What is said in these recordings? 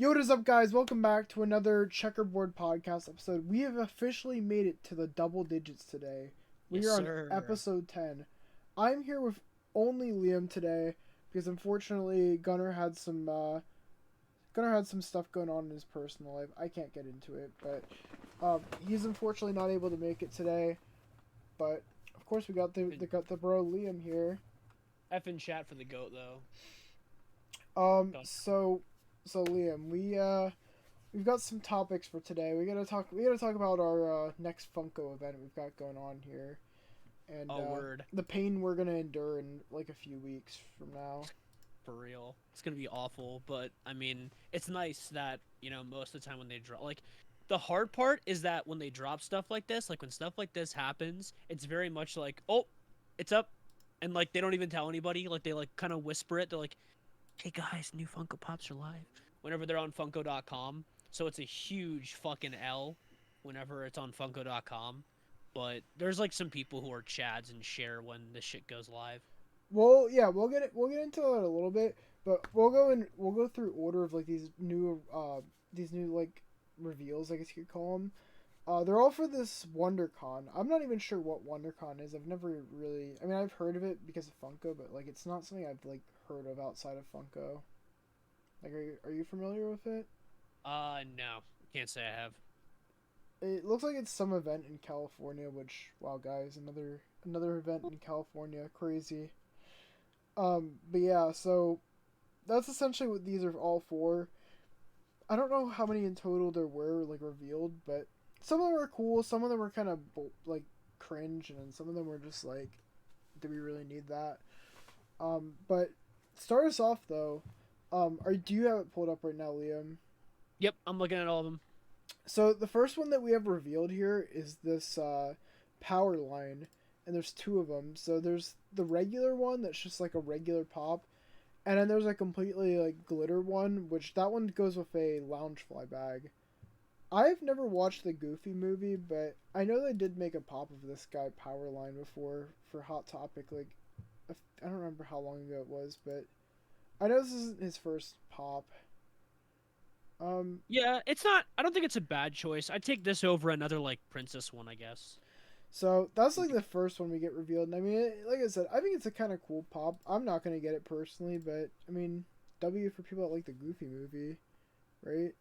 Yo, what is up, guys? Welcome back to another Checkerboard Podcast episode. We have officially made it to the double digits today. We Yes, are on sir. episode 10. I'm here with only Liam today because unfortunately Gunnar had some stuff going on in his personal life. I can't get into it, but he's unfortunately not able to make it today. But of course, we got the bro Liam here. Effing chat for the goat though. Um, Gunnar. so so Liam, we've got some topics for today. We gotta talk about our next Funko event we've got going on here, and Oh, word. the pain we're gonna endure in like a few weeks from now. For real. It's gonna be awful, but I mean, it's nice that, most of the time when they drop, like, the hard part is that when they drop stuff like this, like, when stuff like this happens, it's very much like, oh, it's up. And, like, they don't even tell anybody. Like, they, like, kind of whisper it. They're like, hey, guys, new Funko Pops are live. Whenever they're on Funko.com. So it's a huge fucking L whenever it's on Funko.com. But there's, like, some people who are chads and share when this shit goes live. Well, yeah, we'll get into it a little bit, but we'll go through order of like these new like reveals, I guess you could call them. They're all for this WonderCon. I'm not even sure what WonderCon is. I've never really. I mean, I've heard of it because of Funko, but like, it's not something I've like heard of outside of Funko. Like, are you familiar with it? No. Can't say I have. It looks like it's some event in California. Which, wow, guys, another event in California, crazy. But yeah, so that's essentially what these are all for. I don't know how many in total there were like revealed, but some of them were cool. Some of them were kind of like cringe, and then some of them were just like, do we really need that? But start us off though. Do you have it pulled up right now, Liam? Yep, I'm looking at all of them. So the first one that we have revealed here is this power line, and there's two of them. So there's the regular one that's just like a regular pop, and then there's a completely like glitter one, which that one goes with a Loungefly bag. I've never watched the Goofy movie, but I know they did make a pop of this guy Powerline before for Hot Topic. Like, I don't remember how long ago it was, but I know this isn't his first pop. Um, Yeah, it's not. I don't think it's a bad choice. I'd take this over another, like, princess one, I guess. so that's like the first one we get revealed, and I mean, like I said, I think it's a kind of cool pop. I'm not gonna get it personally, but I mean, W for people that like the Goofy movie, right?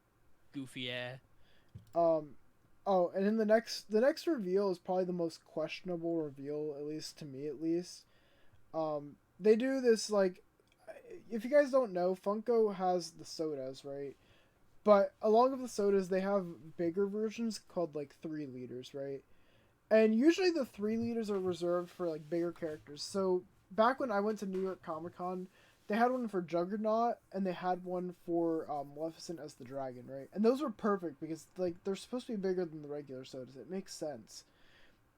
Goofy, yeah. Um, oh, and then the next reveal is probably the most questionable reveal, at least to me, at least. They do this like, if you guys don't know, Funko has the sodas, right? But along with the sodas, they have bigger versions called like 3 liters, right? And usually the 3 liters are reserved for like bigger characters. So back when I went to New York Comic Con, they had one for Juggernaut and they had one for Maleficent as the dragon, right? And those were perfect because like they're supposed to be bigger than the regular sodas. It makes sense.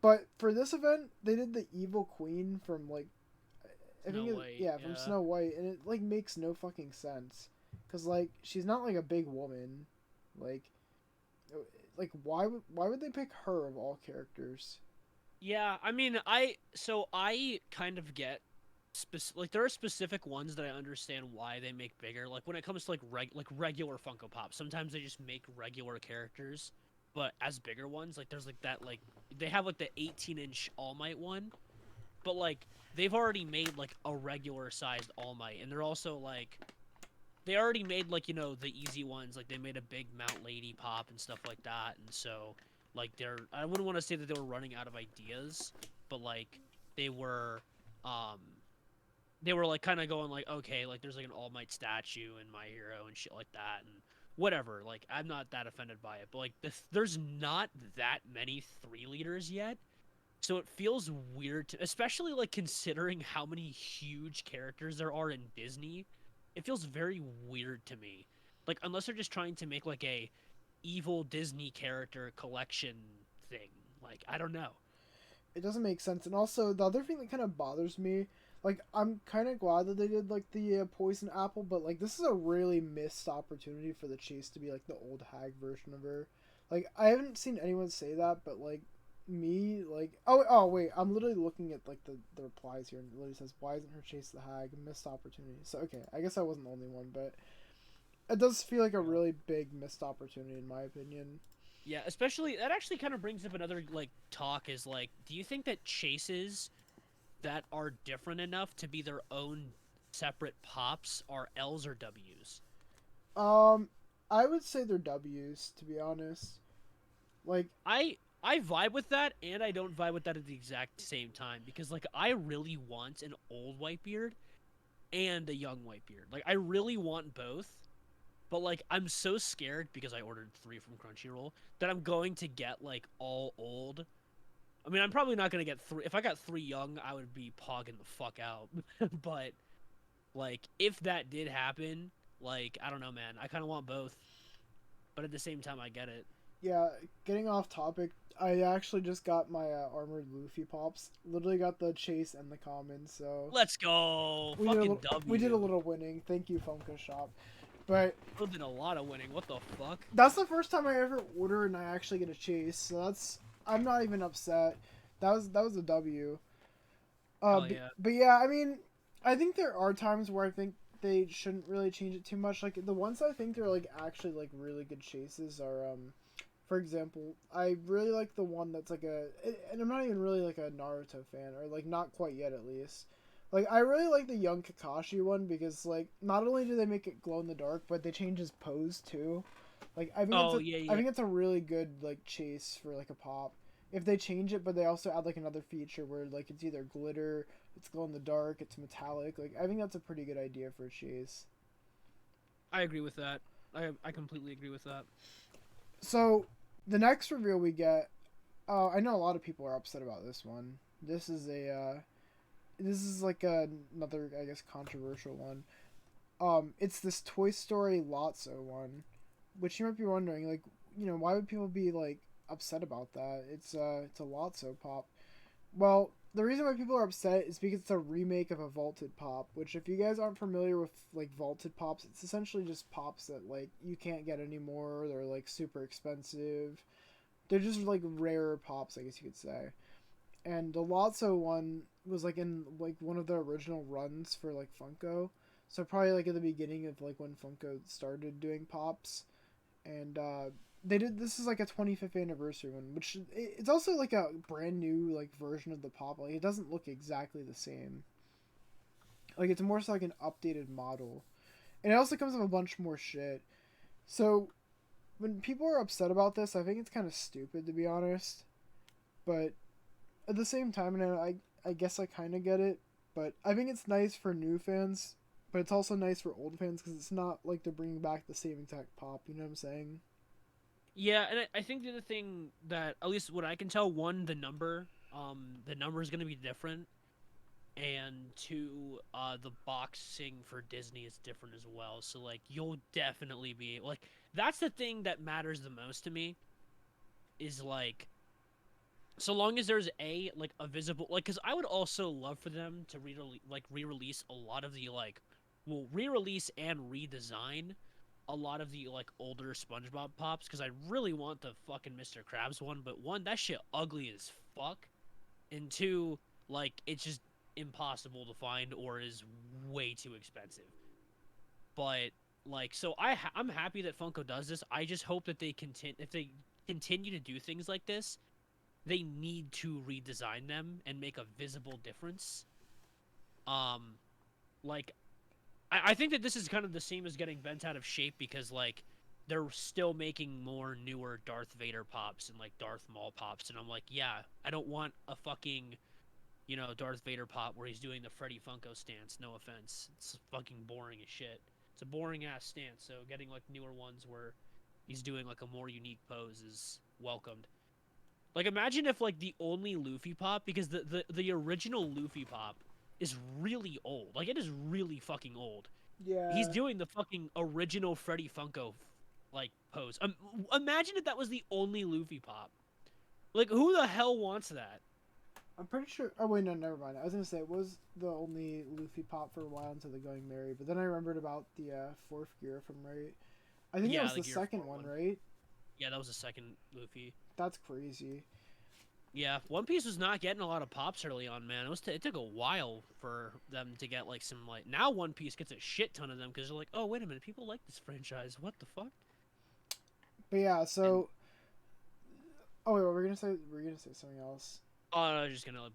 But for this event, they did the Evil Queen from like I Snow think White, yeah, from yeah. Snow White, and it like makes no fucking sense, cause like she's not like a big woman, like why would they pick her of all characters? Yeah, I mean, I kind of get like there are specific ones that I understand why they make bigger. Like when it comes to like regular Funko Pop, sometimes they just make regular characters, but as bigger ones, like there's like that like they have like the 18-inch All Might one, but like they've already made like a regular sized All Might, and they're also like they already made like the easy ones, like they made a big Mount Lady Pop and stuff like that, and so like I wouldn't want to say that they were running out of ideas, but like they were um they were like kind of going like, okay, like there's like an All Might statue in My Hero and shit like that, and whatever. Like I'm not that offended by it, but like there's not that many 3 liters yet, so it feels weird to, especially like considering how many huge characters there are in Disney. It feels very weird to me. Like unless they're just trying to make like a evil Disney character collection thing. Like I don't know. It doesn't make sense. And also the other thing that kind of bothers me, like I'm kind of glad that they did like the poison apple, but like this is a really missed opportunity for the chase to be like the old hag version of her. Like I haven't seen anyone say that, but like me, like oh wait, I'm literally looking at like the replies here, and it literally says, "Why isn't her chase the hag? Missed opportunity." So okay, I guess I wasn't the only one, but it does feel like a really big missed opportunity in my opinion. Yeah, especially that actually kind of brings up another like talk is like, do you think that chases that are different enough to be their own separate pops are L's or W's? I would say they're W's, to be honest. Like, I vibe with that, and I don't vibe with that at the exact same time because like I really want an old Whitebeard and a young Whitebeard. Like I really want both, but like I'm so scared because I ordered 3 from Crunchyroll that I'm going to get like all old. I mean, I'm probably not gonna get 3. If I got 3 young, I would be pogging the fuck out. But like if that did happen, like I don't know, man. I kind of want both, but at the same time, I get it. yeah, getting off topic, I actually just got my Armored Luffy pops. Literally got the chase and the common, so Let's go, we did a fucking little, W. we did a little winning. Thank you, Funko Shop. But I did a lot of winning. What the fuck? that's the first time I ever order and I actually get a chase, so that's I'm not even upset. That was a W. Hell yeah. But yeah, I mean, I think there are times where I think they shouldn't really change it too much. Like the ones I think are like actually like really good chases are for example, I really like the one that's like and I'm not even really like a Naruto fan, or like not quite yet at least. Like I really like the young Kakashi one because like not only do they make it glow in the dark, but they change his pose too. Like Oh yeah, I yeah. think it's a really good like chase for like a pop. If they change it, but they also add like another feature where like it's either glitter, it's glow in the dark, it's metallic. Like I think that's a pretty good idea for a chase. I agree with that. I completely agree with that. So the next reveal we get, I know a lot of people are upset about this one. This is like another I guess controversial one. It's this Toy Story Lotso one, which you might be wondering, like, why would people be like upset about that? It's a Lotso pop. Well, the reason why people are upset is because it's a remake of a vaulted pop, which if you guys aren't familiar with like vaulted pops, it's essentially just pops that like you can't get anymore. They're like super expensive. They're just like rarer pops, I guess you could say. And the Lotso one was like in like one of the original runs for like Funko. So probably like at the beginning of like when Funko started doing pops, and they did this is like a 25th anniversary one, which it's also like a brand new like version of the pop. Like it doesn't look exactly the same. Like it's more so like an updated model, and it also comes with a bunch more shit. So when people are upset about this, I think it's kind of stupid to be honest. But at the same time, and I guess I kind of get it. But I think it's nice for new fans, but it's also nice for old fans because it's not like they're bringing back the same exact pop. You know what I'm saying? Yeah, and I think the other thing that at least what I can tell, one, the number is going to be different, and two, the boxing for Disney is different as well. So like you'll definitely be like that's the thing that matters the most to me is like so long as there's a visible like because I would also love for them to re-release a lot of the like well re-release and redesign a lot of the like older SpongeBob pops because I really want the fucking Mr. Krabs one, but one that shit ugly as fuck, and two like it's just impossible to find or is way too expensive. But like so I'm happy that Funko does this. I just hope that they continue if they continue to do things like this they need to redesign them and make a visible difference. Um, like I think that this is kind of the same as getting bent out of shape because like they're still making more newer Darth Vader pops and like Darth Maul pops, and I'm like, yeah, I don't want a fucking Darth Vader pop where he's doing the Freddy Funko stance. No offense, it's fucking boring as shit. It's a boring ass stance. So getting like newer ones where he's doing like a more unique pose is welcomed. Like imagine if like the only Luffy pop because the original Luffy pop is really old. Like it is really fucking old. He's Yeah. doing the fucking original Freddy Funko like pose. Imagine if that was the only Luffy pop. Like who the hell wants that? I'm pretty sure. Oh wait, no, never mind. I was gonna say it was the only Luffy pop for a while until the Going Merry, but then I remembered about the fourth gear from right. I think that Yeah, was the the Gear second 4 one, one. right? Yeah, that was the second Luffy. That's crazy. Yeah, One Piece was not getting a lot of pops early on, man. It took a while for them to get like some like. Now One Piece gets a shit ton of them because they're like, oh wait a minute, people like this franchise. What the fuck? But yeah, And so oh wait, what were we gonna say? We're gonna say something else. oh, no, I was just gonna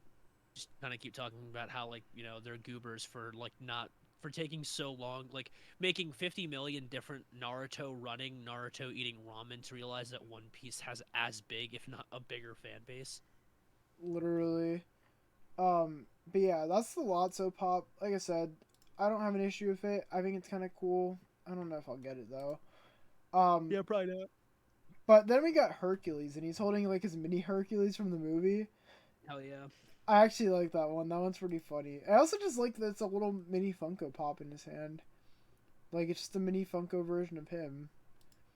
just kind of keep talking about how like they're goobers for like not for taking so long, like making 50 million different Naruto running, Naruto eating ramen to realize that One Piece has as big, if not a bigger fan base. Literally. But yeah, that's the Lotso pop. Like I said, I don't have an issue with it. I think it's kind of cool. I don't know if I'll get it though. Yeah, probably not. But then we got Hercules, and he's holding like his mini Hercules from the movie. Hell yeah. I actually like that one. That one's pretty funny. I also just like that it's a little mini Funko Pop in his hand. Like it's just a mini Funko version of him.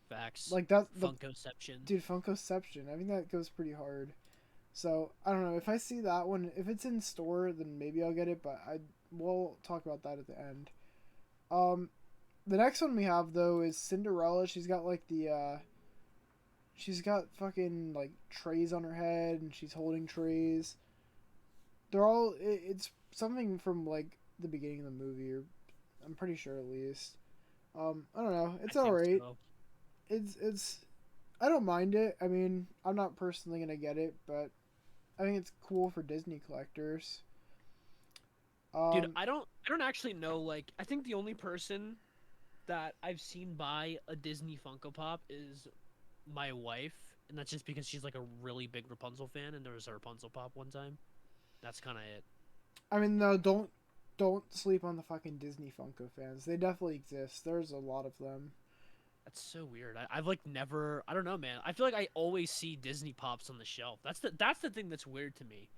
Facts. Like that. Funkoception. Dude, Funkoception. I think that goes pretty hard. So I don't know if I see that one. If it's in store, then maybe I'll get it. But we'll talk about that at the end. The next one we have though is Cinderella. She's got like she's got fucking like trays on her head, and she's holding trays. They're all. It's something from like the beginning of the movie, or I'm pretty sure at least. I don't know. It's alright. So. It's. I don't mind it. I mean, I'm not personally gonna get it, but I think it's cool for Disney collectors. Dude, I don't actually know. Like, I think the only person that I've seen buy a Disney Funko Pop is my wife, and that's just because she's like a really big Rapunzel fan, and there was a Rapunzel Pop one time. That's kind of it. I mean, no, don't sleep on the fucking Disney Funko fans. They definitely exist. There's a lot of them. That's so weird. I've like never. I don't know, man. I feel like I always see Disney Pops on the shelf. That's the thing that's weird to me,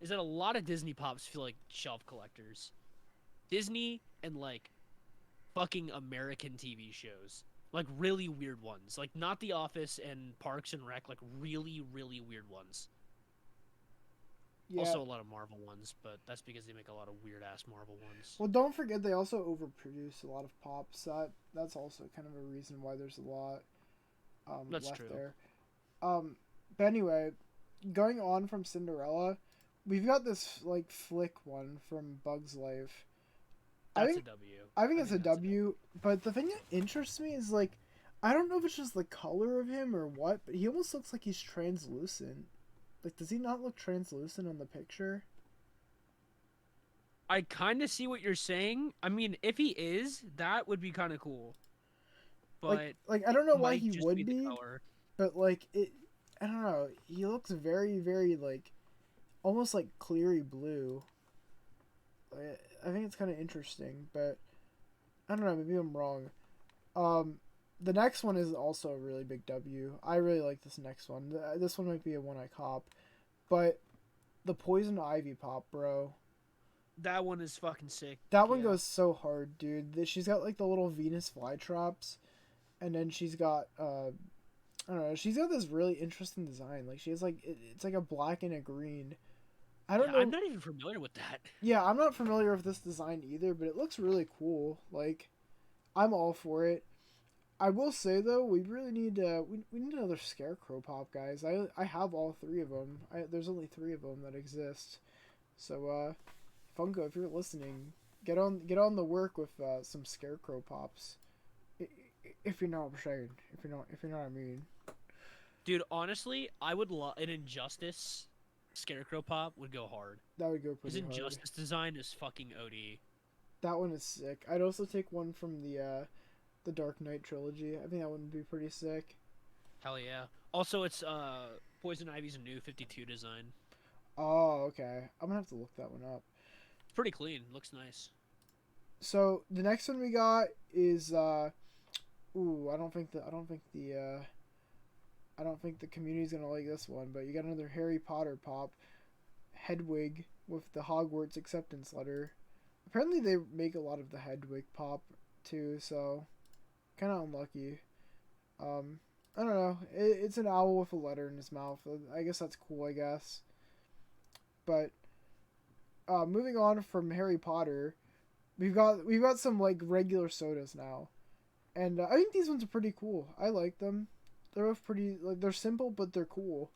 is that a lot of Disney Pops feel like shelf collectors. Disney and like fucking American TV shows. Like really weird ones. Like not The Office and Parks and Rec, like really, really weird ones. Yeah. Also a lot of Marvel ones, but that's because they make a lot of weird ass Marvel ones. Well, don't forget they also overproduce a lot of pops. That's also kind of a reason why there's a lot That's left true. there. But anyway, going on from Cinderella, we've got this like flick one from Bug's Life. That's a W. I think it's a W, but the thing that interests me is like, I don't know if it's just the color of him or what, but he almost looks like he's translucent. Like, does he not look translucent on the picture? I kind of see what you're saying. I mean, if he is, that would be kind of cool. But like I don't know why he would be, color. but like I don't know. He looks very, very like, almost like cleary blue. I think it's kind of interesting, but I don't know. Maybe I'm wrong. The next one is also a really big W. I really like this next one. This one might be a one I cop, but the Poison Ivy pop, bro. That one is fucking sick. That one goes so hard, dude. She's got like the little Venus flytraps, and then she's got I don't know. She's got this really interesting design. Like she has like it's like a black and a green. I don't know. I'm not even familiar with that. Yeah, I'm not familiar with this design either, but it looks really cool. Like, I'm all for it. I will say though, we really need we need another Scarecrow pop, guys. I have all three of them. There's only three of them that exist. So Funko, if you're listening, get on the work with some Scarecrow pops. If you know what I'm saying. If you know what I mean. Dude, honestly, I would love an Injustice Scarecrow pop would go hard. That would go pretty hard. hard. His Injustice design is fucking OD. That one is sick. I'd also take one from the Dark Knight trilogy. I think that one would be pretty sick. Hell yeah. Also, it's Poison Ivy's new 52 design. Oh, okay. I'm gonna have to look that one up. It's pretty clean. Looks nice. So the next one we got is I don't think the community's gonna like this one, but you got another Harry Potter pop, Hedwig with the Hogwarts acceptance letter. Apparently they make a lot of the Hedwig pop too, so kind of unlucky. I don't know. It's an owl with a letter in his mouth. I guess that's cool. I guess. But moving on from Harry Potter, we've got some like regular sodas now, and I think these ones are pretty cool. I like them. They're both pretty, like, they're simple but they're cool.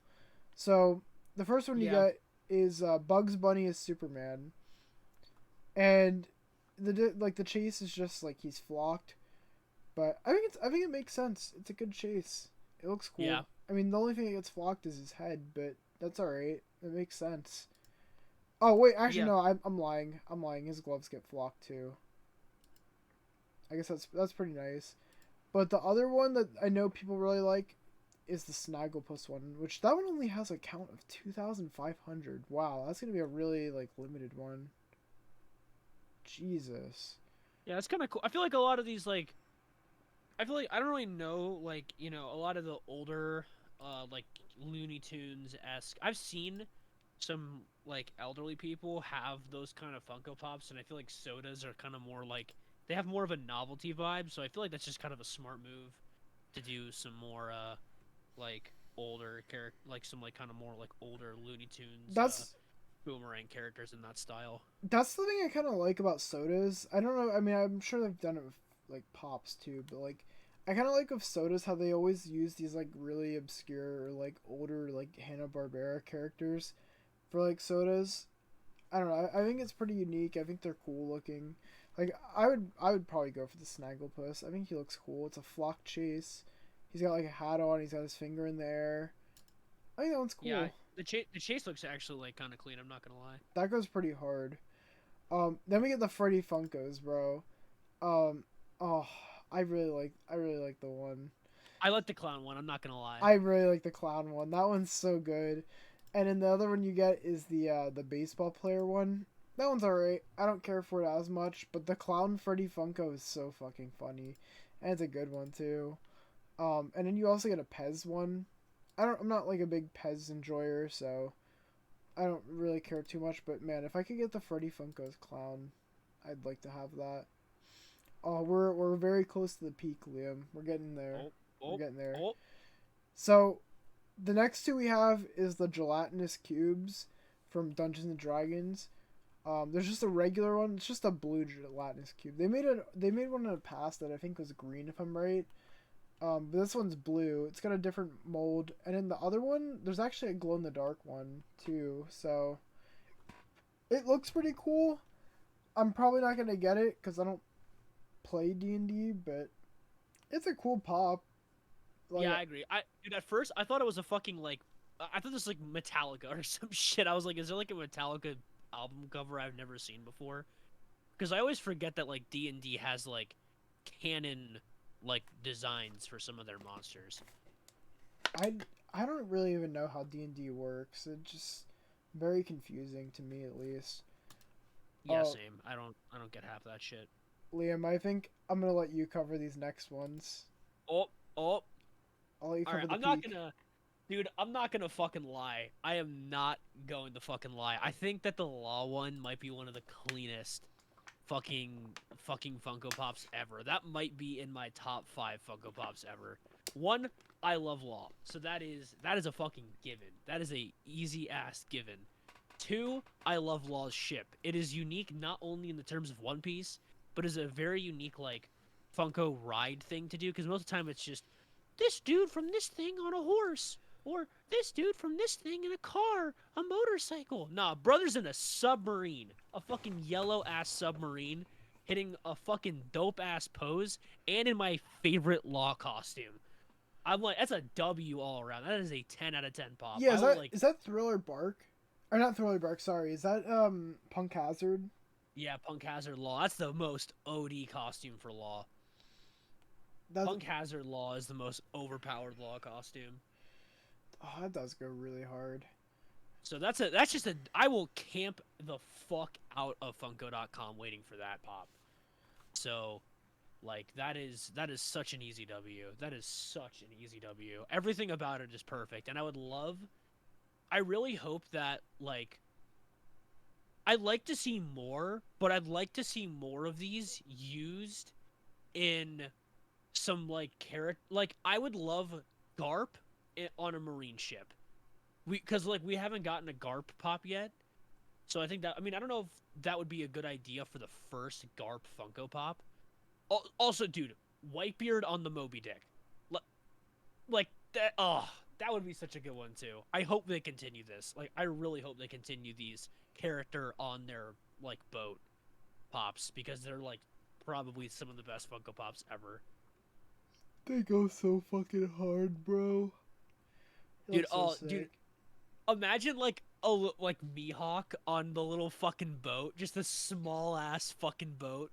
So The first one you Yeah. get is Bugs Bunny as Superman, and the chase is just like he's flocked. But I think it makes sense. It's a good chase. It looks Yeah. cool. I mean, the only thing that gets flocked is his head, but that's all right. It makes sense. Oh wait, actually Yeah. no, I'm lying. I'm lying. His gloves get flocked too. I guess that's pretty nice. But the other one that I know people really like is the Snagglepuss one, which that one only has a count of 2,500. Wow, that's gonna be a really like limited one. Jesus. Yeah, it's kind of cool. I feel like a lot of these like I feel like I don't really know like, a lot of the older like Looney Tunes esque. I've seen some like elderly people have those kind of Funko Pops, and I feel like sodas are kind of more like they have more of a novelty vibe. So I feel like that's just kind of a smart move to do some more like older character, like some like kind of more like older Looney Tunes That's boomerang characters in that style. that's the thing I kind of like about sodas. I don't know. I mean, I'm sure they've done it with like pops too, but like I kind of like with sodas how they always use these like really obscure or like older like Hanna-Barbera characters for like sodas. I don't know. I think it's pretty unique. I think they're cool looking. Like I would probably go for the Snagglepuss. I think he looks cool. It's a flock chase. He's got like a hat on. He's got his finger in the air. I think that one's Yeah, cool. the chase looks actually like kind of clean. I'm not gonna lie. That goes pretty hard. Then we get the Freddy Funkos, bro. Um, oh, I really like the one. I like the clown one. I'm not gonna lie. I really like the clown one. That one's so good. And then the other one you get is the baseball player one. That one's alright. I don't care for it as much, but the clown Freddy Funko is so fucking funny, and it's a good one too. And then you also get a Pez one. I'm not like a big Pez enjoyer, so I don't really care too much. But man, if I could get the Freddy Funko's clown, I'd like to have that. Oh, we're very close to the peak, Liam. We're getting there. Oh, We're oh, getting there. oh. So the next two we have is the gelatinous cubes from Dungeons and Dragons. There's just a regular one. It's just a blue gelatinous cube. They made one in the past that I think was green, if I'm right. But this one's blue. It's got a different mold, and in the other one, there's actually a glow in the dark one too. So it looks pretty cool. I'm probably not gonna get it because I don't play D&D, but it's a cool pop. Like, Yeah, I agree. Dude, at first I thought it was a fucking like I thought this was like Metallica or some shit. I was like, is there like a Metallica album cover I've never seen before? Because I always forget that like D&D has like canon like designs for some of their monsters. I I don't really even know how D&D works. It's just very confusing to me, at least. Yeah, same. I don't get half that shit. Liam, I think I'm gonna let you cover these next ones. Oh, oh. I'll let you All cover right, the I'm not peak. gonna Dude, I'm not gonna fucking lie. I am not going to fucking lie. I think that the Law one might be one of the cleanest fucking Funko Pops ever. That might be in my top 5 Funko Pops ever. One, I love Law, so that is a fucking given. That is a easy ass given. Two, I love Law's ship. It is unique not only in the terms of One Piece, but is a very unique like Funko ride thing to do. Because most of the time it's just this dude from this thing on a horse, or this dude from this thing in a car, a motorcycle. Nah, brother's in a submarine, a fucking yellow ass submarine, hitting a fucking dope ass pose, and in my favorite Law costume. I'm like, that's a W all around. That is a 10 out of 10 pop. Yeah, I will like, is that Thriller Bark? Or not Thriller Bark, sorry. Is that Punk Hazard? yeah, Punk Hazard Law. That's the most OD costume for Law. That's Punk Hazard Law is the most overpowered Law costume. oh, that does go really hard. So that's just a I will camp the fuck out of Funko.com waiting for that pop. So like that is such an easy W. That is such an easy W. Everything about it is perfect. And I really hope that like I'd like to see more, but I'd like to see more of these used in some like character. Like I would love Garp on a marine ship. Because like we haven't gotten a Garp pop yet, so I think that I don't know if that would be a good idea for the first Garp Funko Pop. Also, dude, Whitebeard on the Moby Dick, like that. Oh, That would be such a good one too. I hope they continue this. Like, I really hope they continue these character on their like boat pops because they're like probably some of the best Funko Pops ever. They go so fucking hard, bro. It Dude, looks so sick. imagine like like Mihawk on the little fucking boat, just a small ass fucking boat.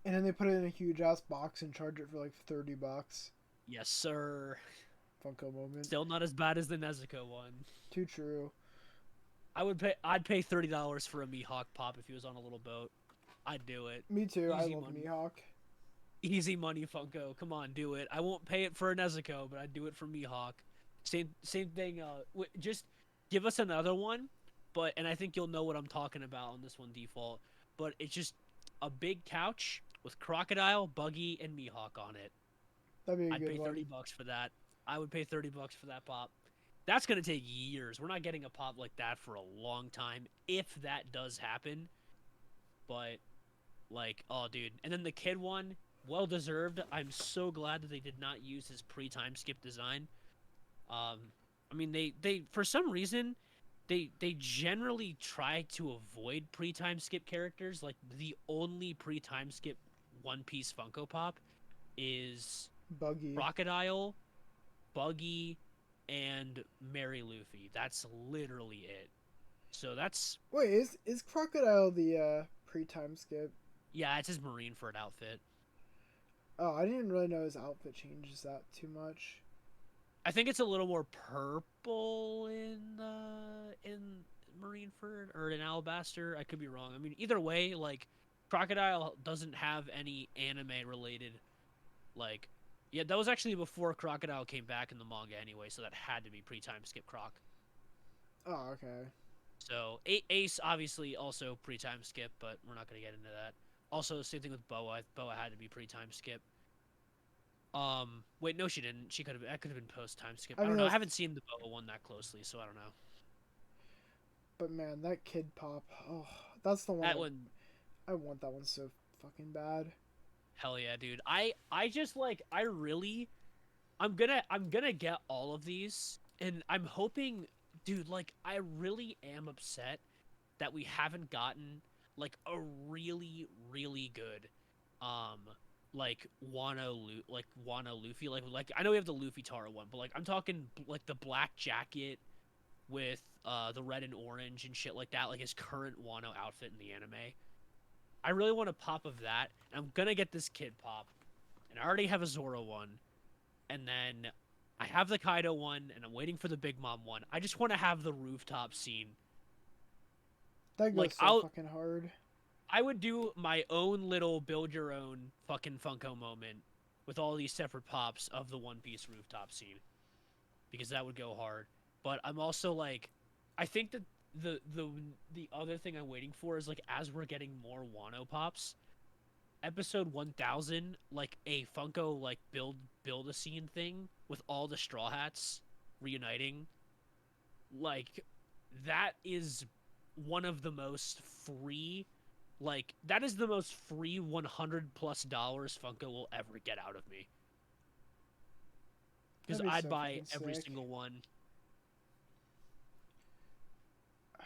And then they put it in a huge ass box and charge it for like $30. Yes, sir. Funko moment. Still not as bad as the Nezuko one. Too true. I'd pay $30 for a Mihawk pop if he was on a little boat. I'd do it. Me too. Easy I love money. Mihawk. Easy money, Funko. Come on, do it. I won't pay it for a Nezuko, but I'd do it for Mihawk. Same thing. Just give us another one, and I think you'll know what I'm talking about on this one, Default. But it's just a big couch with Crocodile, Buggy, and Mihawk on it. That'd be a I'd good pay one. $30 for that. I would pay $30 for that pop. That's gonna take years. We're not getting a pop like that for a long time, if that does happen. But like, oh, dude, and then the kid one, well deserved. I'm so glad that they did not use his pre-time skip design. I mean, they for some reason, they generally try to avoid pre-time skip characters. Like the only pre-time skip One Piece Funko Pop is Buggy. Crocodile, Buggy, and Mary Luffy. That's literally it. So that's Wait, is Crocodile the pre-time skip? yeah, it's his Marineford outfit. Oh, I didn't really know his outfit changes that too much. I think it's a little more purple in Marineford or in Alabaster. I could be wrong. I mean, either way, like Crocodile doesn't have any anime related like yeah, that was actually before Crocodile came back in the manga anyway, so that had to be pre-time skip Croc. Oh, okay. So Ace obviously also pre-time skip, but we're not gonna get into that. Also, same thing with Boa. Boa had to be pre-time skip. Wait, no, she didn't. She could have. That could have been post-time skip. I don't know. I haven't seen the Boa one that closely, so I don't know. But man, that kid pop. Oh, that's the one. That one. I want that one so fucking bad. Hell yeah, dude. I just like. I'm gonna get all of these, and I'm hoping, dude. Like, I really am upset that we haven't gotten like a really good like Wano Luffy like I know we have the Luffy Taro one, but like I'm talking like the black jacket with the red and orange and shit like that, like his current Wano outfit in the anime. I really want a pop of that, and I'm gonna get this kid pop, and I already have a Zoro one, and then I have the Kaido one, and I'm waiting for the Big Mom one. I just want to have the rooftop scene. That goes Like, so fucking hard. I would do my own little build your own fucking Funko moment with all these separate pops of the One Piece rooftop scene, because that would go hard. But I'm also like, I think that the other thing I'm waiting for is like as we're getting more Wano pops, episode 1000, like a Funko like build a scene thing with all the Straw Hats reuniting, like that is one of the most free, like that is the most free $100+ Funko will ever get out of me, because I'd so buy every sick. single one.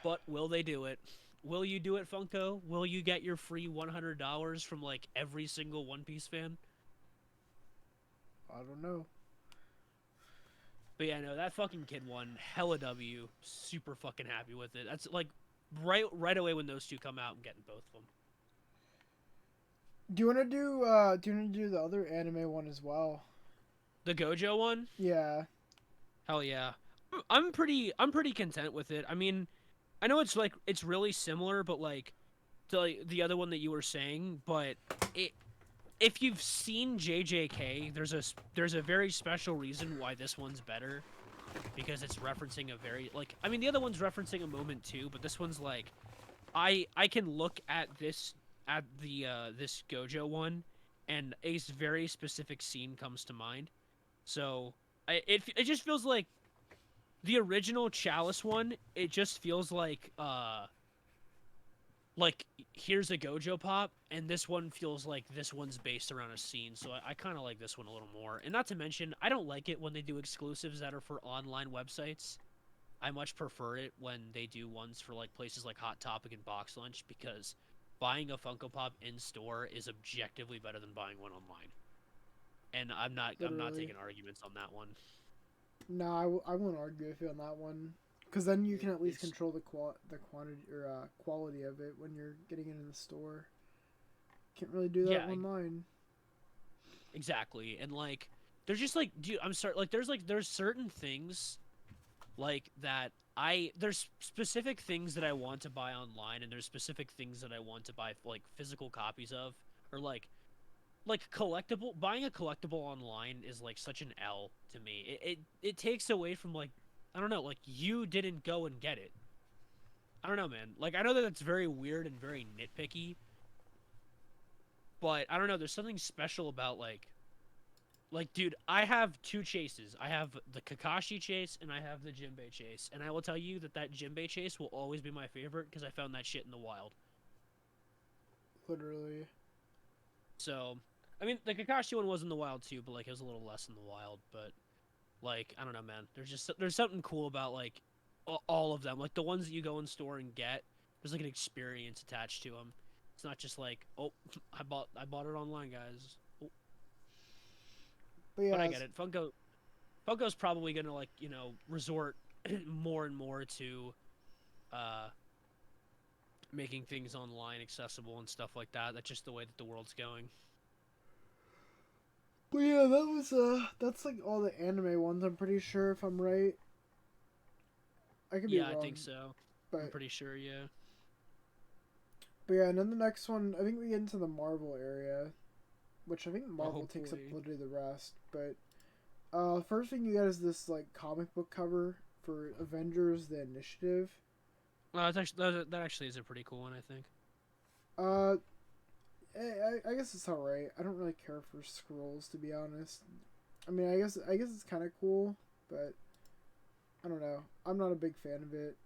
But will they do it? Will you do it, Funko? Will you get your free $100 from like every single One Piece fan? I don't know. But yeah, no, that fucking kid one, hella W. Super fucking happy with it. That's like right away when those two come out, I'm getting both of them. Do you want to do the other anime one as well? The Gojo one? Yeah. Hell yeah. I'm pretty content with it. I mean, I know it's like it's really similar, but like to like, the other one that you were saying, but if you've seen JJK, there's a very special reason why this one's better, because it's referencing a very like I mean the other one's referencing a moment too, but this one's like I can look at this this Gojo one, and a very specific scene comes to mind. So it just feels like the original Chalice one. It just feels like like here's a Gojo pop, and this one feels like this one's based around a scene, so I kind of like this one a little more. And not to mention, I don't like it when they do exclusives that are for online websites. I much prefer it when they do ones for like places like Hot Topic and Box Lunch, because buying a Funko Pop in store is objectively better than buying one online. And I'm not Literally. taking arguments on that one. No, I won't argue with you on that one. Because then you can at least It's control the quantity or quality of it when you're getting it in the store. Can't really do that yeah, online. exactly. And like there's just like dude, I'm sorry, there's certain things like that there's specific things that I want to buy online, and there's specific things that I want to buy like physical copies of, or like collectible buying a collectible online is like such an L to me. It takes away from like I don't know, like you didn't go and get it. I don't know, man. Like I know that it's very weird and very nitpicky, but I don't know, there's something special about like dude, I have two chases. I have the Kakashi chase and I have the Jinbei chase, and I will tell you that that Jinbei chase will always be my favorite because I found that shit in the wild. Literally. So, I mean, the Kakashi one was in the wild too, but like it was a little less in the wild. But like, I don't know, man. There's something cool about like all of them. Like the ones that you go in store and get, there's like an experience attached to them. It's not just like, oh, I bought it online, guys. Oh, But but I yeah, get it. Funko's probably gonna like resort more and more to uh making things online accessible and stuff like that. That's just the way that the world's going. but yeah, that's like all the anime ones. I'm pretty sure if I'm right. I could be Yeah, I wrong, think so. I'm but pretty sure. Yeah. yeah. And then the next one, I think we get into the Marvel area, which I think Oh Marvel takes up boy. literally the rest. But first thing you get is this like comic book cover for Avengers: The Initiative. That's actually that actually is a pretty cool one, I think. Uh, I guess it's alright. I don't really care for scrolls to be honest. I mean, I guess it's kind of cool, but I don't know. I'm not a big fan of it.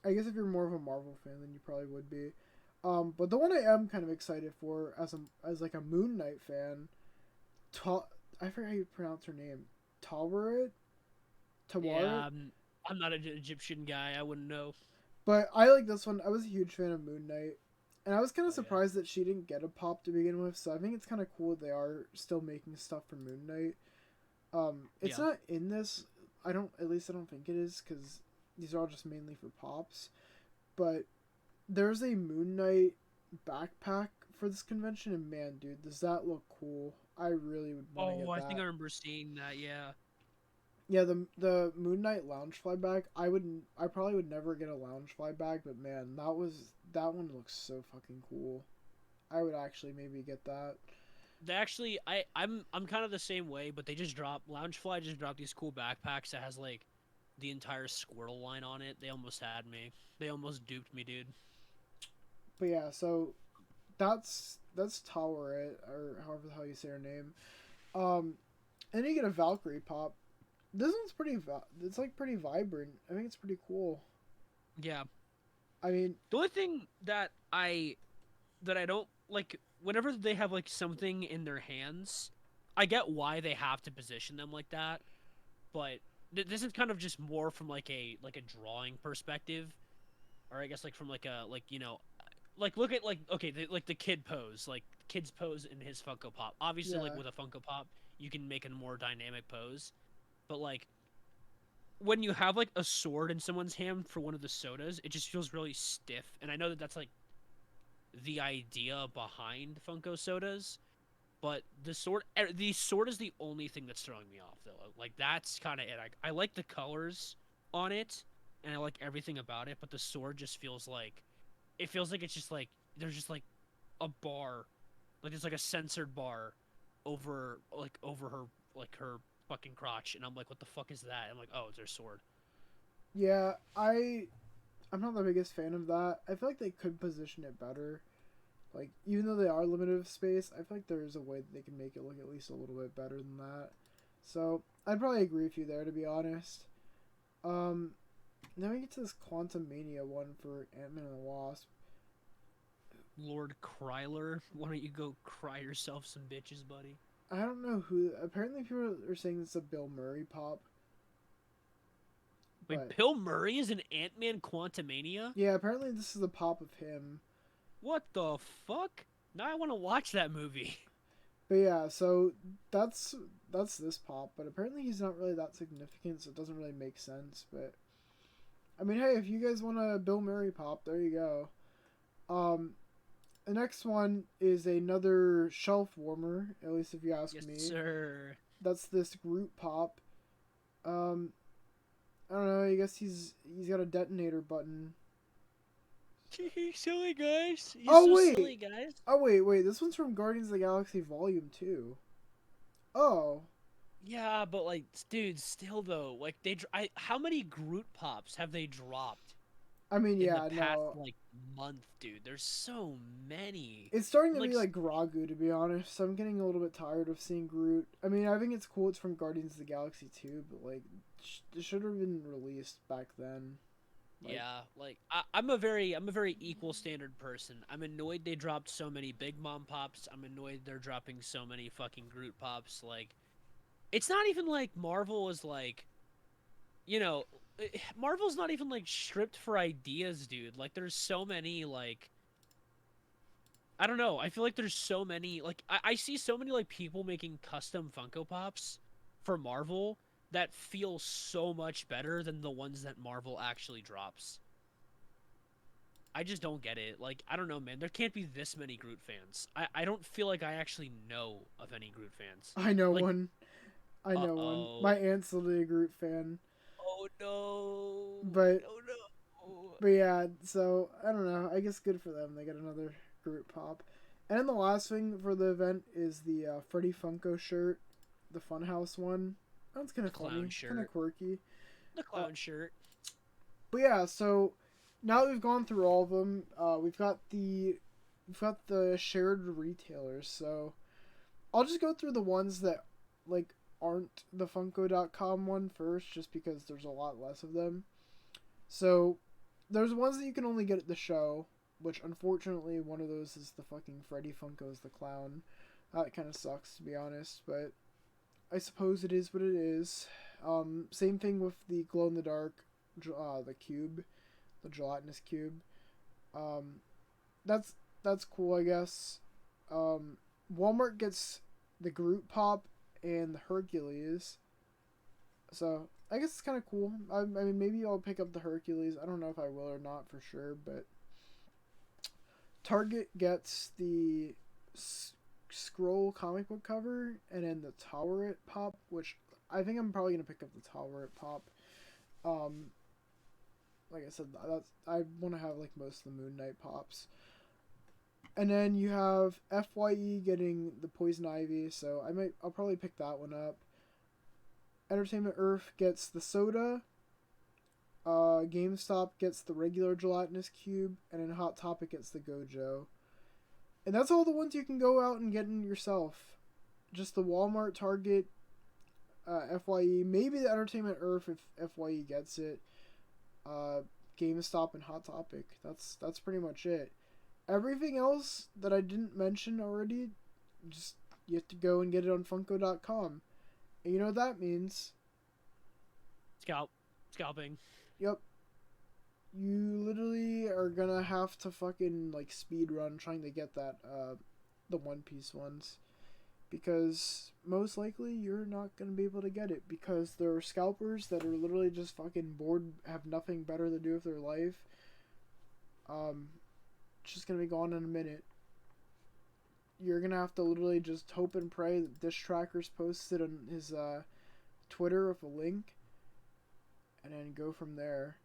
I guess if you're more of a Marvel fan, then you probably would be. But the one I am kind of excited for as like a Moon Knight fan, Ta- I forget how you pronounce her name. Tawaret, Yeah, Tawaret. I'm not an Egyptian guy. I wouldn't know. But I like this one. I was a huge fan of Moon Knight, and I was kind of Oh yeah. surprised that she didn't get a pop to begin with. So I think it's kind of cool they are still making stuff for Moon Knight. It's Yeah. not in this. I don't. At least I don't think it is because these are all just mainly for pops. But there's a Moon Knight backpack for this convention, and man, dude, does that look cool? I really would want to Oh, get I think I that. remember seeing that. Yeah. Yeah, the Moon Knight Loungefly bag. I probably would never get a Loungefly bag, but man, that one looks so fucking cool. I would actually maybe get that. They actually, I'm kind of the same way, but they just dropped Loungefly just dropped these cool backpacks that has like the entire Squirtle line on it. They almost had me. They almost duped me, dude. But yeah, so that's Tower or however the hell you say her name. Um, and then you get a Valkyrie pop. This one's it's like pretty vibrant. I think it's pretty cool. Yeah. I mean, The only thing that I don't like whenever they have like something in their hands, I get why they have to position them like that, but this is kind of just more from like a drawing perspective, or I guess like from like a like like look at like okay like the kid pose, like kid's pose in his Funko Pop. Obviously, like yeah, with a Funko Pop, you can make a more dynamic pose, but like when you have like a sword in someone's hand for one of the sodas, it just feels really stiff. And I know that that's like the idea behind Funko sodas, but the sword is the only thing that's throwing me off though. Like that's kind of it. I like the colors on it, and I like everything about it, but the sword just feels like it feels like it's just like there's just like a bar, like there's like a censored bar over her like her fucking crotch, and I'm like, what the fuck is that? I'm like, oh, it's her sword. yeah. I'm not the biggest fan of that. I feel like they could position it better. Like even though they are limited of space, I feel like there is a way that they can make it look at least a little bit better than that. So I'd probably agree with you there, to be honest. Um, Then we get to this Quantum Mania one for Ant Man and the Wasp. Lord Kryler. Why don't you go cry yourself some bitches, buddy? I don't know who. Apparently, people are saying it's a Bill Murray pop. But Wait, Bill Murray is an Ant-Man Quantumania? yeah, apparently this is a pop of him. What the fuck? Now I want to watch that movie. But yeah, so that's this pop. But apparently he's not really that significant, so it doesn't really make sense. But I mean, hey, if you guys want a Bill Murray pop, there you go. The next one is another shelf warmer, at least if you ask me. Yes, sir. That's this Groot pop. I don't know. I guess he's got a detonator button. Silly guys. He's Oh, so wait. silly guys. Oh wait. This one's from Guardians of the Galaxy Volume 2. Oh. Yeah, but like, dude, still though, like how many Groot pops have they dropped? I mean, yeah, in the past, no. like month, dude. There's so many. It's starting to like, be like Grogu, to be honest. So I'm getting a little bit tired of seeing Groot. I mean, I think it's cool it's from Guardians of the Galaxy 2, but like, it should have been released back then. Like, yeah, like I'm a very equal standard person. I'm annoyed they dropped so many Big Mom pops. I'm annoyed they're dropping so many fucking Groot pops. Like, it's not even like Marvel is like, you know, Marvel's not even like stripped for ideas, dude. Like, there's so many like, I don't know. I feel like there's so many like I see so many like people making custom Funko Pops for Marvel that feel so much better than the ones that Marvel actually drops. I just don't get it. Like, I don't know, man. There can't be this many Groot fans. I don't feel like I actually know of any Groot fans. I know like, one. I know one. My aunt's literally a Groot fan. Oh no. But oh no. But yeah, so I don't know. I guess good for them. They got another Groot pop. And then the last thing for the event is the Freddy Funko shirt, the Funhouse one. That's kind of funny, kind of quirky. The clown shirt. But yeah, so now that we've gone through all of them, we've got the shared retailers. So I'll just go through the ones that like aren't the Funko.com one first, just because there's a lot less of them. So there's ones that you can only get at the show, which unfortunately one of those is the fucking Freddy Funko's the clown. That kind of sucks, to be honest, but I suppose it is what it is. Same thing with the glow-in-the-dark, the cube, the gelatinous cube. That's cool, I guess. Walmart gets the Groot pop and the Hercules. So I guess it's kind of cool. I mean, maybe I'll pick up the Hercules. I don't know if I will or not for sure, but Target gets the Scroll comic book cover and then the Tower It pop, which I think I'm probably gonna pick up the Tower It pop. Like I said, I want to have like most of the Moon Knight pops. And then you have FYE getting the Poison Ivy, so I'll probably pick that one up. Entertainment Earth gets the soda. GameStop gets the regular gelatinous cube, and then Hot Topic gets the Gojo. And that's all the ones you can go out and get in yourself. Just the Walmart, Target, FYE, maybe the Entertainment Earth if FYE gets it. GameStop and Hot Topic. That's pretty much it. Everything else that I didn't mention already, just you have to go and get it on Funko.com. And you know what that means? Scalping. Yep. You literally are gonna have to fucking like speed run trying to get that the One Piece ones, because most likely you're not gonna be able to get it because there are scalpers that are literally just fucking bored, have nothing better to do with their life. It's just gonna be gone in a minute. You're gonna have to literally just hope and pray that Dish Tracker's posted on his Twitter with a link, and then go from there.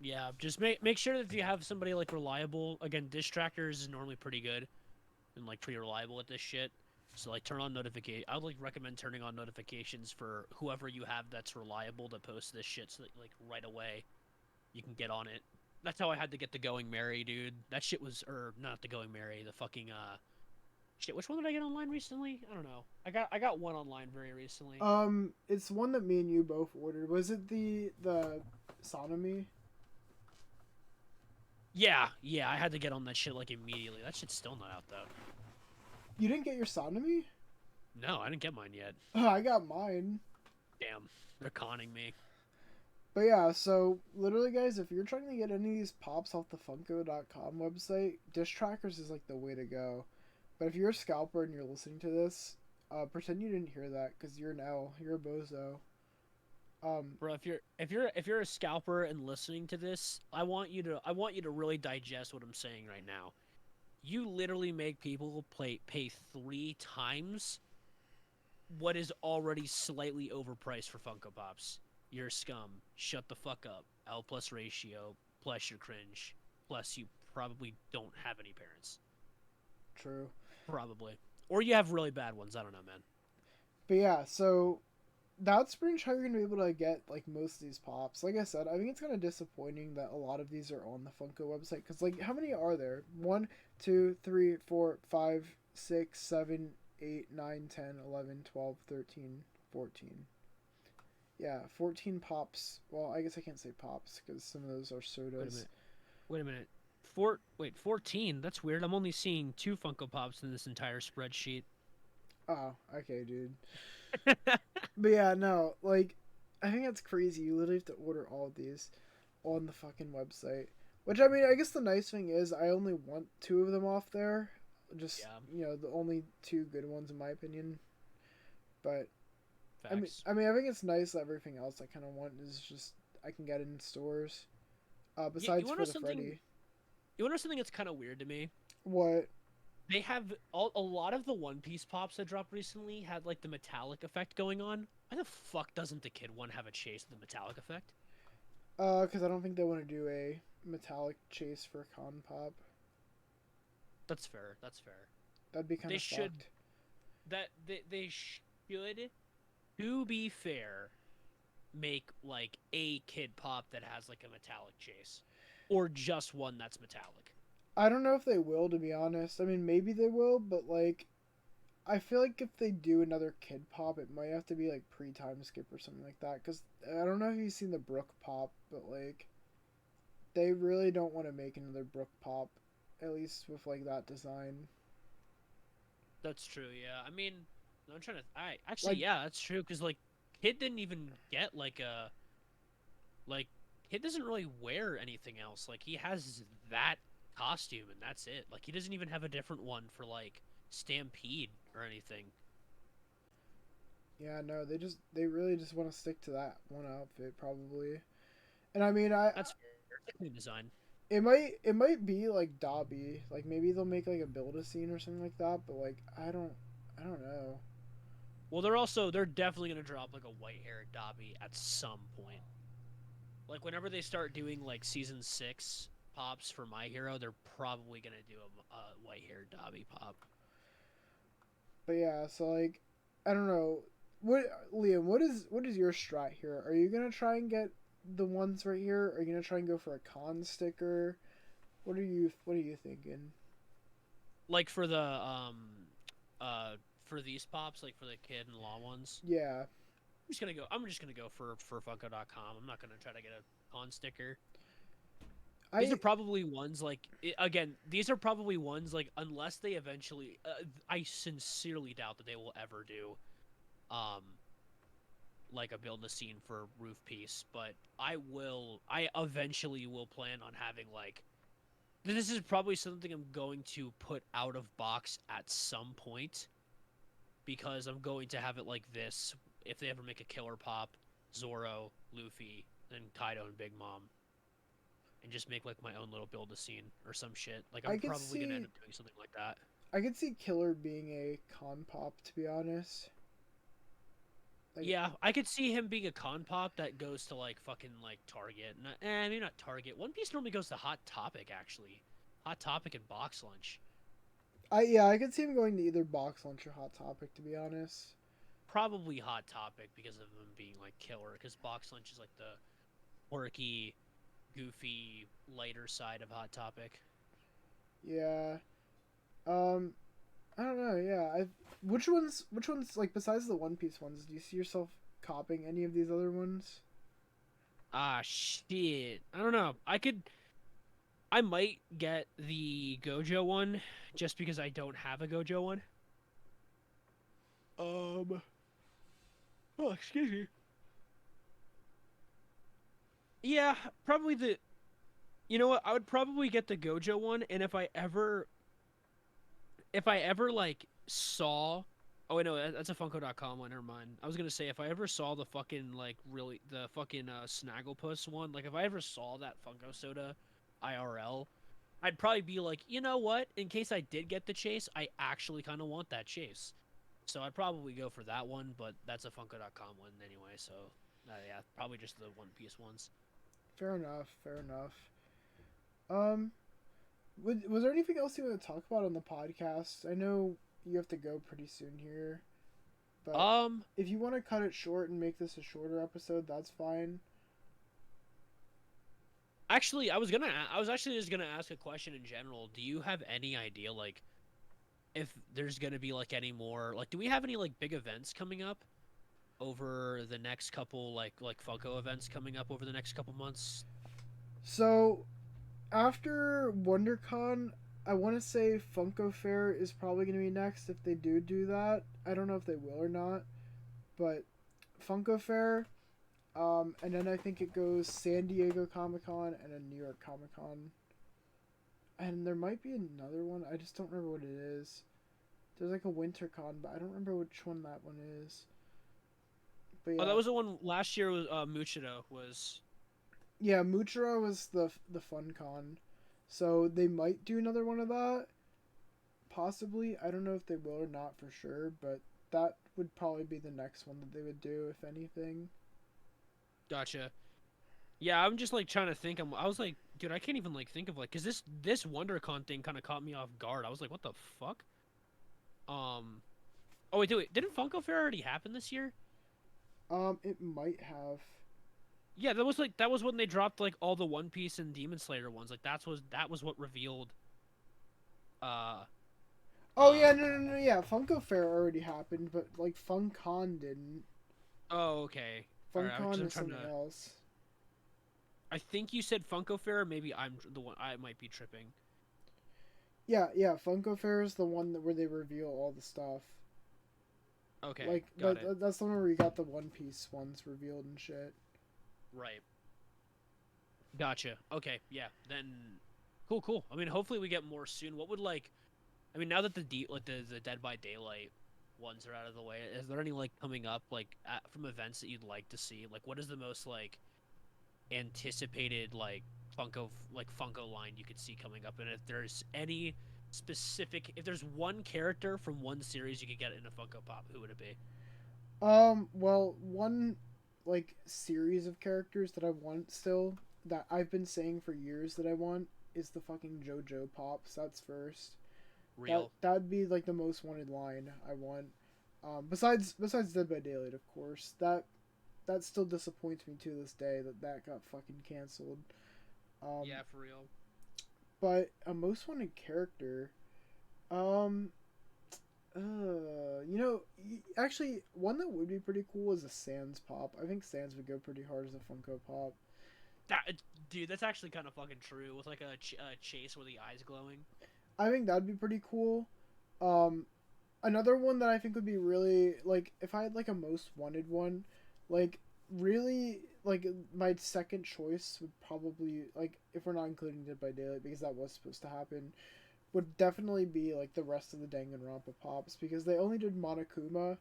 Yeah, just make sure that if you have somebody like reliable, again, Dish Trackers is normally pretty good and like pretty reliable at this shit. So like turn on notification. I would like recommend turning on notifications for whoever you have that's reliable to post this shit, so that like right away you can get on it. That's how I had to get the Going Merry, dude. That shit was, or not the Going Merry, the fucking shit. Which one did I get online recently? I don't know. I got one online very recently. It's one that me and you both ordered. Was it the Sonomy? Yeah, I had to get on that shit like immediately. That shit's still not out though. You didn't get your Sonomy? No, I didn't get mine yet. Oh, I got mine. Damn, they're conning me. But yeah, so literally, guys, if you're trying to get any of these pops off the Funko.com website, Dish Trackers is like the way to go. But if you're a scalper and you're listening to this, pretend you didn't hear that because you're an L. You're a bozo. Bro, if you're a scalper and listening to this, I want you to really digest what I'm saying right now. You literally make people pay 3 times what is already slightly overpriced for Funko Pops. You're a scum. Shut the fuck up. L plus ratio, plus you're cringe, plus you probably don't have any parents. True. Probably. Or you have really bad ones. I don't know, man. But yeah, so that's pretty much how you're gonna be able to get like most of these pops. Like I said, I think it's kind of disappointing that a lot of these are on the Funko website because like how many are there? 1, 2, 3, 4, 5, 6, 7, 8, 9, 10, 11, 12, 13, 14. Yeah, 14 pops. Well, I guess I can't say pops because some of those are sodas. Wait a minute. 14. That's weird. I'm only seeing 2 Funko Pops in this entire spreadsheet. Oh, okay, dude. But yeah, no, like, I think that's crazy. You literally have to order all of these on the fucking website. Which, I mean, I guess the nice thing is I only want 2 of them off there. Just, Yeah. the only 2 good ones in my opinion. But, Facts. I mean, I think it's nice that everything else I kind of want is just, I can get it in stores. Besides for the Freddy. You want to know something that's kind of weird to me? What? They have a lot of the One Piece pops that dropped recently had like the metallic effect going on. Why the fuck doesn't the kid one have a chase with the metallic effect? Because I don't think they want to do a metallic chase for a con pop. That's fair. That's fair. That'd be kind They of should. fucked. They should. To be fair, make like a kid pop that has like a metallic chase, or just one that's metallic. I don't know if they will, to be honest. I mean, maybe they will, but like, I feel like if they do another kid pop, it might have to be like pre-time skip or something like that. Because I don't know if you've seen the Brook pop, but like, they really don't want to make another Brook pop, at least with like that design. That's true. Yeah. I mean, I'm trying to. I actually, Like, yeah, that's true. Because like, kid didn't even get like a like. Kid doesn't really wear anything else. Like he has that costume and that's it. Like he doesn't even have a different one for like Stampede or anything. yeah, no, they really just want to stick to that one outfit probably. And I mean, I That's fair. It's a clean design. it might be like Dobby, like maybe they'll make like a build a scene or something like that. But like I don't know. Well, they're definitely gonna drop like a white haired Dobby at some point. Like whenever they start doing like season 6 pops for My Hero, they're probably gonna do a white haired Dobby pop. But yeah, so like I don't know. What Liam, what is your strat here? Are you gonna try and get the ones right here? Are you gonna try and go for a con sticker? What are you thinking? Like for these pops, like for the kid and law ones. Yeah. I'm just gonna go for Funko.com. I'm not gonna try to get a con sticker. These I are probably ones like again. These are probably ones like unless they eventually. I sincerely doubt that they will ever do, um, like a build a scene for Roof Piece. But I will. I eventually will plan on having like. This is probably something I'm going to put out of box at some point, because I'm going to have it like this if they ever make a killer pop, Zoro, Luffy, and Kaido and Big Mom, and just make like my own little build a scene or some shit. Like I I'm could probably gonna end see up doing something like that. I could see Killer being a con pop, to be honest. Like Yeah, I could see him being a con pop that goes to like fucking like Target. Maybe not Target. One Piece normally goes to Hot Topic actually. Hot Topic and Box Lunch. I could see him going to either Box Lunch or Hot Topic, to be honest. Probably Hot Topic because of them being like killer. Because Box Lunch is like the quirky, goofy, lighter side of Hot Topic. Yeah. Um, I don't know. Yeah, which ones like besides the One Piece ones, do you see yourself copying any of these other ones? Ah, shit. I don't know. I might get the Gojo one just because I don't have a Gojo one. Oh, excuse me. Yeah, probably the. You know what? I would probably get the Gojo one, and if I ever like saw, oh wait, no, that's a Funko.com one. Never mind. I was gonna say if I ever saw the fucking like really the fucking Snagglepuss one, like if I ever saw that Funko Soda IRL, I'd probably be like, you know what? In case I did get the chase, I actually kind of want that chase. So I'd probably go for that one, but that's a Funko.com one anyway. So yeah, probably just the One Piece ones. Fair enough. Fair enough. Um, was there anything else you want to talk about on the podcast? I know you have to go pretty soon here, but Um, if you want to cut it short and make this a shorter episode, that's fine. actually, I was actually just gonna ask a question in general. Do you have any idea, like, if there's gonna be like any more, like, do we have any like big events coming up over the next couple, like Funko events coming up over the next couple months? So after WonderCon, I want to say Funko Fair is probably going to be next if they do that. I don't know if they will or not, but Funko Fair, and then I think it goes San Diego Comic Con and then New York Comic Con, and there might be another one. I just don't remember what it is. There's like a Winter Con, but I don't remember which one that one is. But Oh, yeah, that was the one last year. Was Muchido was. yeah, Muchura was the fun con, so they might do another one of that. Possibly, I don't know if they will or not for sure, but that would probably be the next one that they would do, if anything. Gotcha. Yeah, I'm just like trying to think. I was like, dude, I can't even like think of like, cause this WonderCon thing kind of caught me off guard. I was like, what the fuck? Um. Oh wait. Didn't Funko Fair already happen this year? It might have. Yeah, that was when they dropped like all the One Piece and Demon Slayer ones. Like that was what revealed. Uh. Oh yeah, Um. no, yeah. Funko Fair already happened, but like FunCon didn't. Oh, okay. All right. Because FunCon I'm is trying something to. else. I think you said Funko Fair. Or maybe I'm the one. I might be tripping. Yeah. Funko Fair is the one where they reveal all the stuff. Okay, Like got it. that's the one where you got the One Piece ones revealed and shit. Right. Gotcha. Okay. Yeah. Then. Cool. I mean, hopefully we get more soon. What would like? I mean, now that the Dead by Daylight ones are out of the way, is there any like coming up like from events that you'd like to see? Like, what is the most like anticipated Funko line you could see coming up? And if there's any specific, if there's one character from one series you could get in a Funko Pop, who would it be? Well, one like series of characters that I want still that I've been saying for years that I want is the fucking JoJo pops. That's first. Real. That'd be like the most wanted line I want. Besides Dead by Daylight, of course. That still disappoints me to this day that got fucking canceled. Um, Yeah, for real. but a most wanted character, um, actually, one that would be pretty cool is a Sans pop. I think Sans would go pretty hard as a Funko Pop. Dude, that's actually kind of fucking true. With like a chase where the eyes glowing. I think that'd be pretty cool. Um, Another one that I think would be really like if I had like a most wanted one, like really like my second choice would probably like if we're not including Dead by Daylight because that was supposed to happen, would definitely be like the rest of the Danganronpa pops because they only did Monokuma,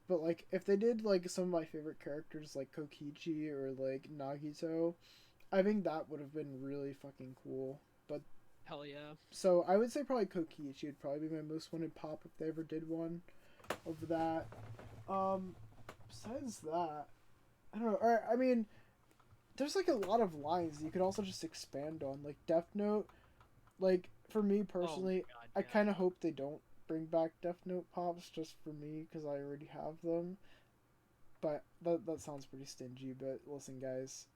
but like if they did like some of my favorite characters like Kokichi or like Nagito, I think that would have been really fucking cool. But Hell yeah. so I would say probably Kokichi would probably be my most wanted pop if they ever did one of that. Besides that, I don't know. Or I mean, there's like a lot of lines you could also just expand on, like Death Note. Like for me Oh my personally, god, I yeah. kind of hope they don't bring back Death Note pops just for me because I already have them. But that sounds pretty stingy. But listen, guys,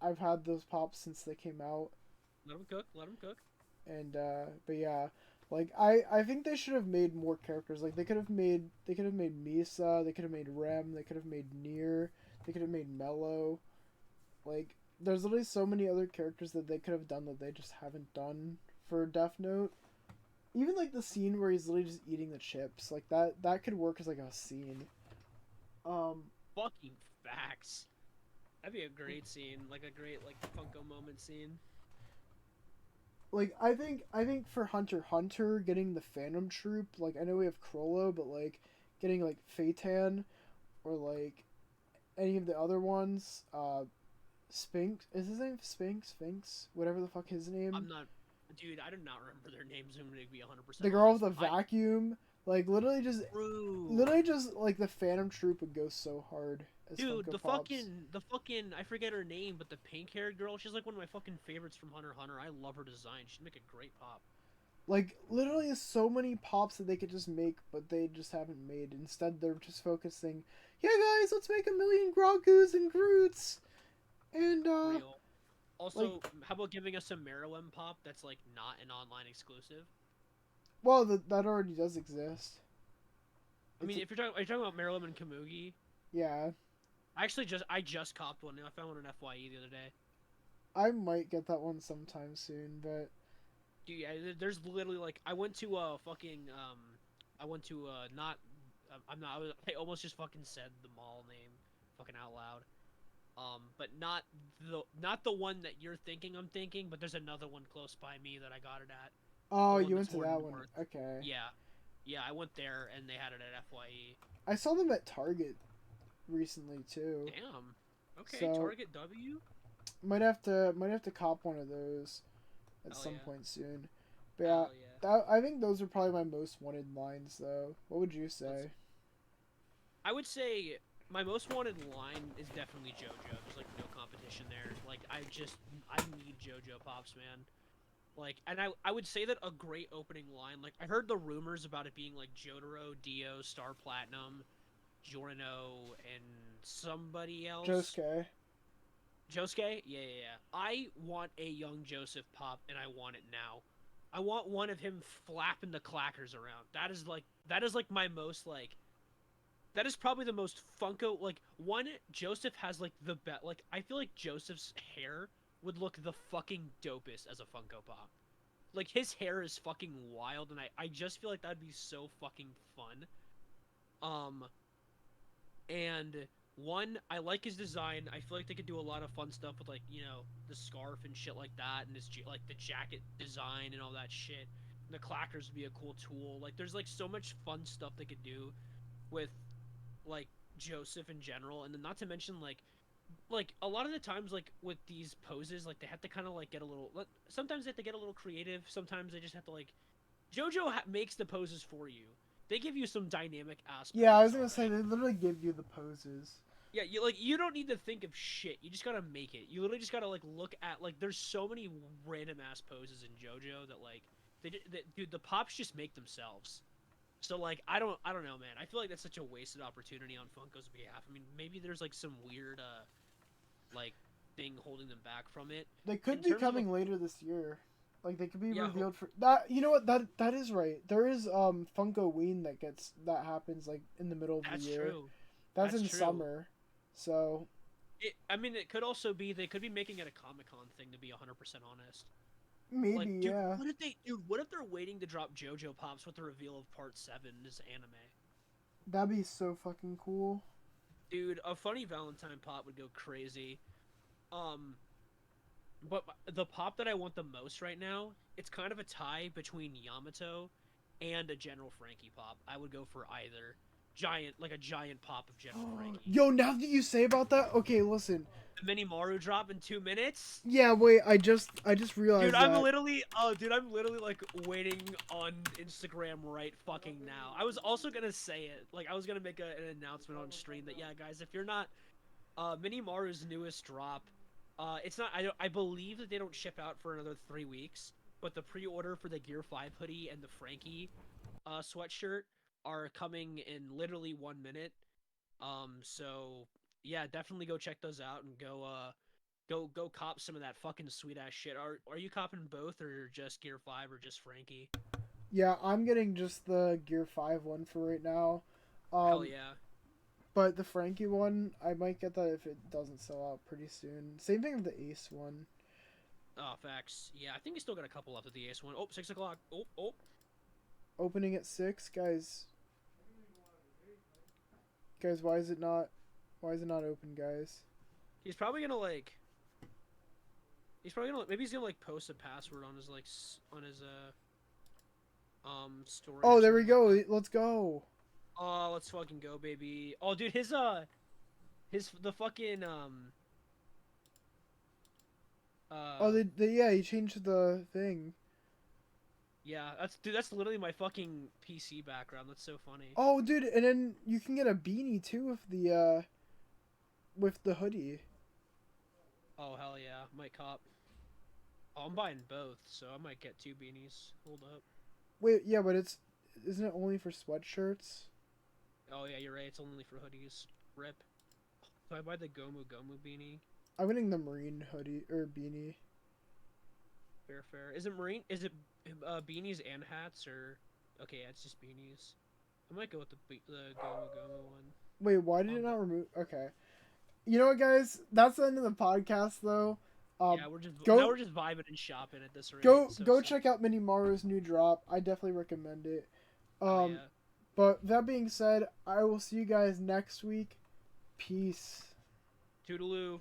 I've had those pops since they came out, Let him cook. Let him cook. and but yeah, like I think they should have made more characters. Like they could have made Misa, they could have made Rem, they could have made Nier, they could have made Mello. Like there's literally so many other characters that they could have done that they just haven't done for Death Note. Even like the scene where he's literally just eating the chips, like that could work as like a scene. Fucking facts. That'd be a great scene, like a great like Funko moment scene. Like I think for Hunter x Hunter getting the Phantom Troop, like I know we have Crollo, but like getting like Phaeton or like any of the other ones, Sphinx is his name Sphinx, whatever the fuck his name. I'm not, dude. I do not remember their names. I'm gonna be 100% The girl honest. with the vacuum, like True. literally just like the Phantom Troop would go so hard as Dude, Funko Pops. the fucking, I forget her name, but the pink haired girl, she's like one of my fucking favorites from Hunter x Hunter. I love her design. She'd make a great pop. Like literally so many pops that they could just make, but they just haven't made. Instead, they're just focusing. Yeah, guys, let's make 1,000,000 Grogu's and Groots, and Real. Also, like, how about giving us a Merriwem pop that's like not an online exclusive? well, that already does exist. I mean, if you're talking, are you talking about Merriwem and Kamugi? Yeah, I just copped one. I found one in FYE the other day. I might get that one sometime soon, but Dude, yeah, there's literally like I went to fucking I went to not I'm not I almost just fucking said the mall name fucking out loud. But not the one that you're thinking I'm thinking, but there's another one close by me that I got it at. oh, The one you that's went to more that one. north. Okay. Yeah. Yeah, I went there and they had it at FYE. I saw them at Target recently too. Damn. Okay, So Target W? might have to cop one of those at Hell some yeah. point soon. But yeah, Hell yeah. I think those are probably my most wanted lines though. What would you say? I would say my most wanted line is definitely JoJo. There's like no competition there. Like I need JoJo pops, man. Like, and I would say that a great opening line. Like I heard the rumors about it being like Jotaro, Dio, Star Platinum, Giorno, and somebody else. Josuke. Josuke? Yeah. I want a young Joseph pop, and I want it now. I want one of him flapping the clackers around. That is like my most like that is probably the most Funko like one. Joseph has like the best. Like I feel like Joseph's hair would look the fucking dopest as a Funko Pop. Like his hair is fucking wild, and I just feel like that'd be so fucking fun. Um, and one, I like his design. I feel like they could do a lot of fun stuff with like the scarf and shit like that, and his like the jacket design and all that shit. And the clackers would be a cool tool. Like there's like so much fun stuff they could do with like Joseph in general, and then not to mention like a lot of the times like with these poses like they have to kind of like get a little sometimes they have to get a little creative, sometimes they just have to like JoJo makes the poses for you. They give you some dynamic ass Yeah, I was poses gonna say already. they literally give you the poses. Yeah, you don't need to think of shit, you just gotta make it. You literally just gotta like look at like there's so many random ass poses in JoJo that like dude, the pops just make themselves. So like I don't know, man. I feel like that's such a wasted opportunity on Funko's behalf. I mean, maybe there's like some weird like thing holding them back from it. They could In be terms of coming later this year. Like they could be yeah, revealed for that. You know what? That is right. There is Funko Ween that happens like in the middle of that's the year. true. That's That's in true. summer. So I mean, it could also be they could be making it a Comic Con thing to be 100% honest. maybe, Like, yeah. what if they're waiting to drop JoJo pops with the reveal of Part 7 this anime? That'd be so fucking cool. Dude, a funny Valentine pop would go crazy. Um, but the pop that I want the most right now, it's kind of a tie between Yamato and a General Frankie pop. I would go for either. Like a giant pop of General Frankie. Yo, now that you say about that, okay, listen. The mini Maru drop in 2 minutes? Yeah, wait, I just realized Dude, that. I'm literally like waiting on Instagram right fucking now. I was also gonna say it. Like, I was gonna make an announcement on stream that, yeah, guys, if you're not, Mini Maru's newest drop, it's not, I believe that they don't ship out for another 3 weeks, but the pre-order for the Gear 5 hoodie and the Frankie, sweatshirt are coming in literally 1 minute. So yeah, definitely go check those out and go cop some of that fucking sweet ass shit. Are you copping both or just Gear 5 or just Frankie? Yeah, I'm getting just the Gear 5 one for right now. Hell Um, yeah. But the Frankie one, I might get that if it doesn't sell out pretty soon. Same thing with the Ace one. Oh, facts. Yeah, I think you still got a couple left of the Ace one. Oh, 6 o'clock. Oh. Opening at 6, guys. Guys, why is it not open, guys? He's probably gonna like. Maybe he's gonna like post a password on his story. Oh, there we go. Let's go. Oh, let's fucking go, baby. Oh, dude, the fucking Yeah, he changed the thing. Yeah, that's literally my fucking PC background. That's so funny. Oh, dude, and then you can get a beanie too with the hoodie. Oh, hell yeah. Might cop. Oh, I'm buying both, so I might get 2 beanies. Hold up. Wait, yeah, but isn't it only for sweatshirts? Oh, yeah, you're right. It's only for hoodies. Rip. So I buy the Gomu beanie. I'm getting the marine hoodie, or beanie. Fair. Is it beanies and hats, or... Okay, yeah, it's just beanies. I might go with the Gomu one. Wait, why did it not remove... Okay. You know what, guys? That's the end of the podcast, though. Yeah, we're just vibing and shopping at this rate. Go check out Minimaru's new drop. I definitely recommend it. Yeah. But that being said, I will see you guys next week. Peace. Toodaloo.